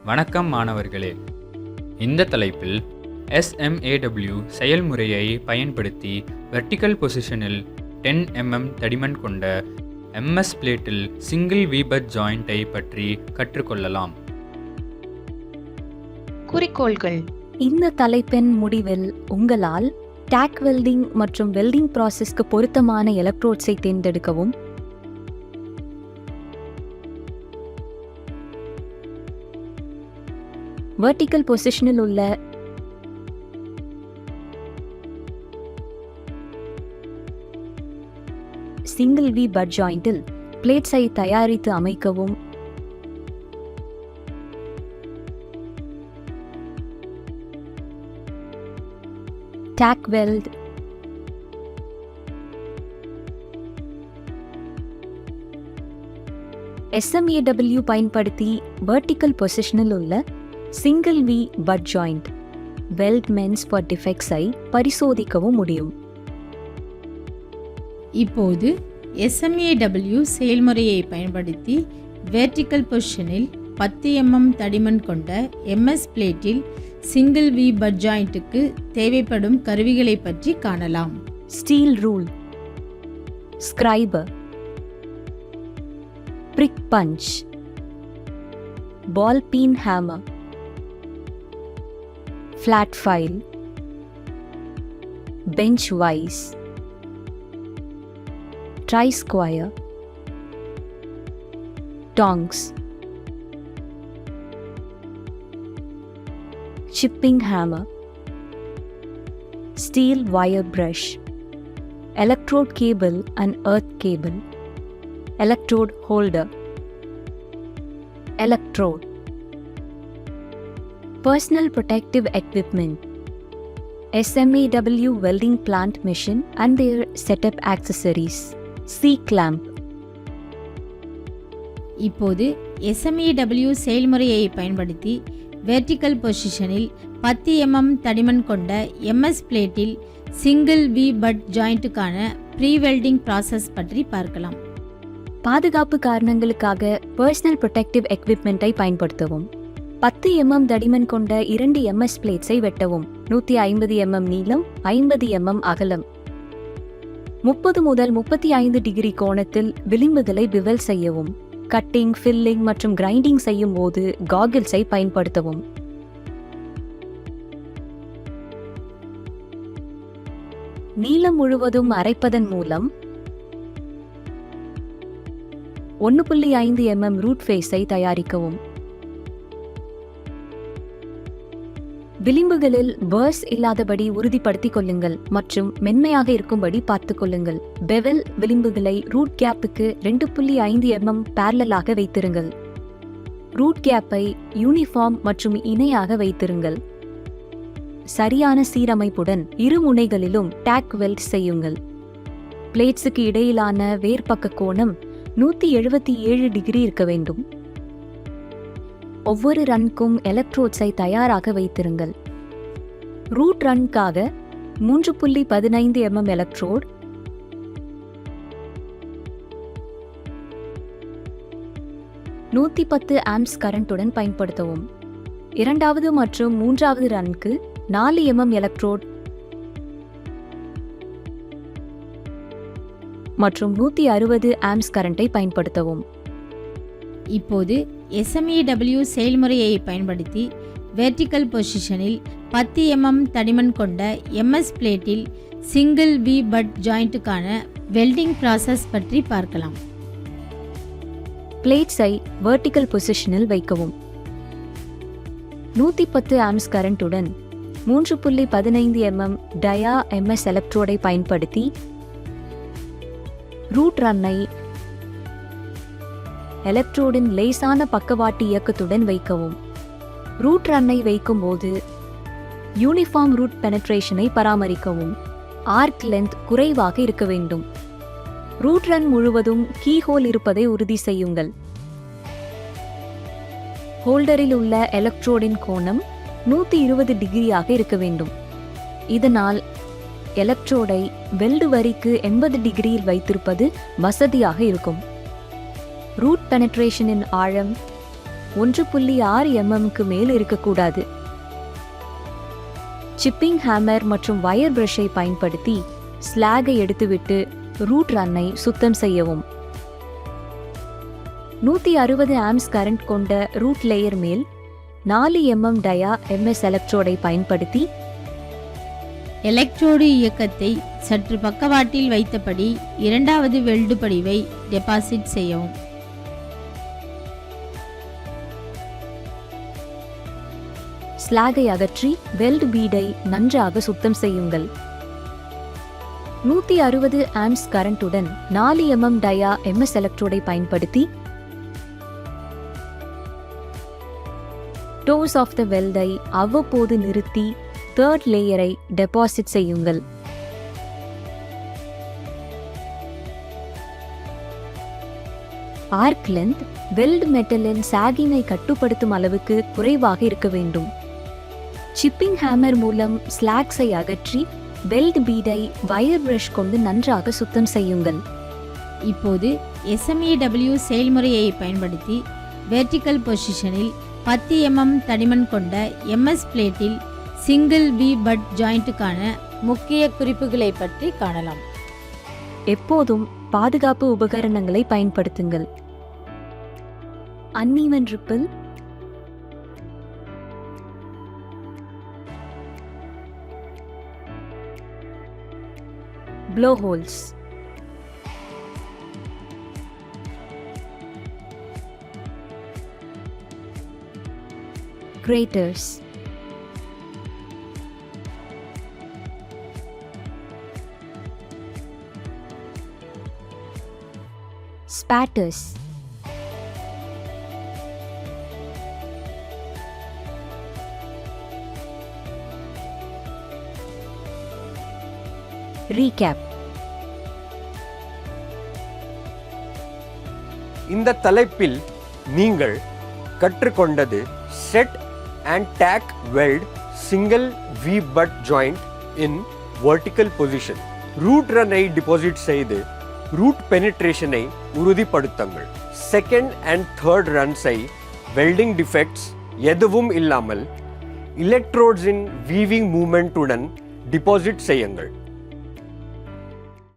வணக்கம் மாணவர்களே. இந்த தலைப்பில் SMAW செயல்முறையை பயன்படுத்தி வெர்டிக்கல் பொசிஷனில் 10 mm தடிமன் கொண்ட MS பிளேட்டில் சிங்கிள் V-butt ஜாயிண்டை பற்றி கற்றுக்கொள்ளலாம். குறிக்கோள்கள். இந்த தலைப்பின் முடிவில் உங்களால் டேக் வெல்டிங் மற்றும் வெல்டிங் ப்ராசஸ்க்கு பொருத்தமான எலக்ட்ரோட்ஸை தேர்ந்தெடுக்கவும், வெர்டிக்கல் பொசிஷனில் உள்ள சிங்கிள் V-butt ஜாயிண்டில் பிளேட்ஸை தயாரித்து அமைக்கவும், டேக் வெல்ட், SMAW பயன்படுத்தி வெர்டிக்கல் பொசிஷனில் உள்ள சிங்கிள் V-butt ஜாயிண்ட் வெல்ட்மென்ஸ் ஃபார் டிஃபெக்ட்ஸை பரிசோதிக்கவும் முடியும். இப்போது SMAW செயல்முறையை பயன்படுத்தி வெர்டிக்கல் பொசிஷனில் 10 mm தடிமன் கொண்ட MS பிளேட்டில் சிங்கிள் V-butt ஜாயிண்ட்டுக்கு தேவைப்படும் கருவிகளை பற்றி காணலாம். Steel rule, scriber, prick punch, ball peen hammer, flat file, bench vice, try square, tongs, chipping hammer, steel wire brush, electrode cable and earth cable, electrode holder, electrode, personal protective equipment, SMAW welding plant machine and their setup accessories, C-clamp. இப்போது SMAW செயல்முறையை பயன்படுத்தி vertical பொசிஷனில் 10 mm தடிமன் கொண்ட MS பிளேட்டில் single V-butt ஜாயிண்ட்டுக்கான pre welding process பற்றி பார்க்கலாம். பாதுகாப்பு காரணங்களுக்காக பர்சனல் ப்ரொடெக்டிவ் எக்விப்மெண்ட்டை பயன்படுத்தவும். 10 mm தடிமன் கொண்ட 2 MS பிளேட்ஸை வெட்டவும். 150 mm நீளம், 50 mm அகலம். 30 முதல் 35 டிகிரி கோணத்தில் விளிம்புகளை பிவல் செய்யவும். கட்டிங், ஃபில்லிங் மற்றும் கிரைண்டிங் செய்யும் போது காகிள்ஸை பயன்படுத்தவும். நீளம் முழுவதும் அரைப்பதன் மூலம் 1.5 mm ரூட் ஃபேஸை தயாரிக்கவும். விளிம்புகளில் பர்ஸ் இல்லாதபடி உறுதிப்படுத்திக் கொள்ளுங்கள் மற்றும் மென்மையாக இருக்கும்படி பார்த்துக் கொள்ளுங்கள். பெவல் விளிம்புகளை ரூட் கேப்புக்கு 2.5 mm பேரலாக வைத்திருங்கள். ரூட் கேப்பை யூனிஃபார்ம் மற்றும் இணையாக வைத்திருங்கள். சரியான சீரமைப்புடன் இரு முனைகளிலும் டேக் வெல்ட் செய்யுங்கள். பிளேட்ஸுக்கு இடையிலான வேர்பக்க கோணம் 177 டிகிரி இருக்க வேண்டும். ஒவ்வொரு ரன்க்கும் எலக்ட்ரோட்ஸை தயாராக வைத்திருங்கள். ரூட் ரன்காக 3.15 mm எலக்ட்ரோட், 110 amps கரண்ட்டுடன் பயன்படுத்தவும். இரண்டாவது மற்றும் மூன்றாவது ரன்க்கு 4 mm எலக்ட்ரோட் மற்றும் 160 amps கரண்டை பயன்படுத்தவும். இப்போது SMAW செயல்முறையை பயன்படுத்தி வெர்டிக்கல் பொசிஷனில் 10 mm தடிமன் கொண்ட MS பிளேட்டில் சிங்கிள் V-butt ஜாயிண்ட்டுக்கான வெல்டிங் ப்ராசஸ் பற்றி பார்க்கலாம். பிளேட்ஸை வெர்டிக்கல் பொசிஷனில் வைக்கவும். 110 amps கரண்ட்டுடன் 3.15 mm டயா MS எலக்ட்ரோடை பயன்படுத்தி ரூட் ரன்னை எலக்ட்ரோடின் லேசான பக்கவாட்டு இயக்கத்துடன் வைக்கவும். ரூட் ரன்னை வைக்கும்போது யூனிஃபார்ம் ரூட் பெனட்ரேஷனை பராமரிக்கவும். ஆர்க் லென்த் குறைவாக இருக்க வேண்டும். ரூட் ரன் முழுவதும் கீ ஹோல் இருப்பதை உறுதி செய்யுங்கள். ஹோல்டரில் உள்ள எலக்ட்ரோடின் கோணம் 120 டிகிரியாக இருக்க வேண்டும். இதனால் எலக்ட்ரோடை வெல்டு வரிக்கு 80 டிகிரியில் வைத்திருப்பது வசதியாக இருக்கும். ரூட் பெனட்ரேஷனின் ஆழம் 1.6 mmக்கு மேல் இருக்கக்கூடாது. சிப்பிங் ஹேமர் மற்றும் வயர் பிரஷை பயன்படுத்தி ஸ்லாகை எடுத்துவிட்டு ரூட் ரன்னை சுத்தம் செய்யவும். 160 ஆம்ஸ் கரண்ட் கொண்ட ரூட் லேயர் மேல் 4 mm டயா MS எலக்ட்ரோடை பயன்படுத்தி எலக்ட்ரோடு இயக்கத்தை சற்று பக்கவாட்டில் வைத்தபடி இரண்டாவது வெல்டு படிவை டெபாசிட் செய்யவும். ஸ்லாகை அகற்றி வெல்ட் பீடை நன்றாக சுத்தம் செய்யுங்கள். 160 ஆம்ஸ் கரண்ட்டுடன் 4 mm டயா MS எலக்ட்ரோடை பயன்படுத்தி டோஸ் ஆஃப் த வெல்டை அவ்வப்போது நிறுத்தி தேர்ட் லேயரை டெபாசிட் செய்யுங்கள். ஆர்க் லென்த் வெல்ட் மெட்டலின் சாகினை கட்டுப்படுத்தும் அளவுக்கு குறைவாக இருக்க வேண்டும். சிப்பிங் ஹேமர் மூலம் ஸ்லாக்ஸை அகற்றி வெல்ட் பீடை வயர் பிரஷ் கொண்டு நன்றாக சுத்தம் செய்யுங்கள். இப்போது SMAW செயல்முறையை பயன்படுத்தி வெர்டிக்கல் பொசிஷனில் 10 mm தடிமன் கொண்ட MS பிளேட்டில் சிங்கிள் வி பட் ஜாயிண்ட்டுக்கான முக்கிய குறிப்புகளை பற்றி காணலாம். எப்போதும் பாதுகாப்பு உபகரணங்களை பயன்படுத்துங்கள். Uneven ripple, blow holes, craters, spatters, recap. இந்த தலைப்பில் நீங்கள் கற்றுக்கொண்டது set and tack weld single V butt joint in vertical position. Root ரன்னை டிபாசிட் செய்து ரூட் பெனிட்ரேஷனை உறுதிப்படுத்துங்கள். செகண்ட் அண்ட் தேர்ட் ரன்ஸை வெல்டிங் டிஃபெக்ட்ஸ் எதுவும் இல்லாமல் எலக்ட்ரோட்ஸின் வீவிங் மூமெண்ட்டுடன் டிபாசிட் செய்யுங்கள்.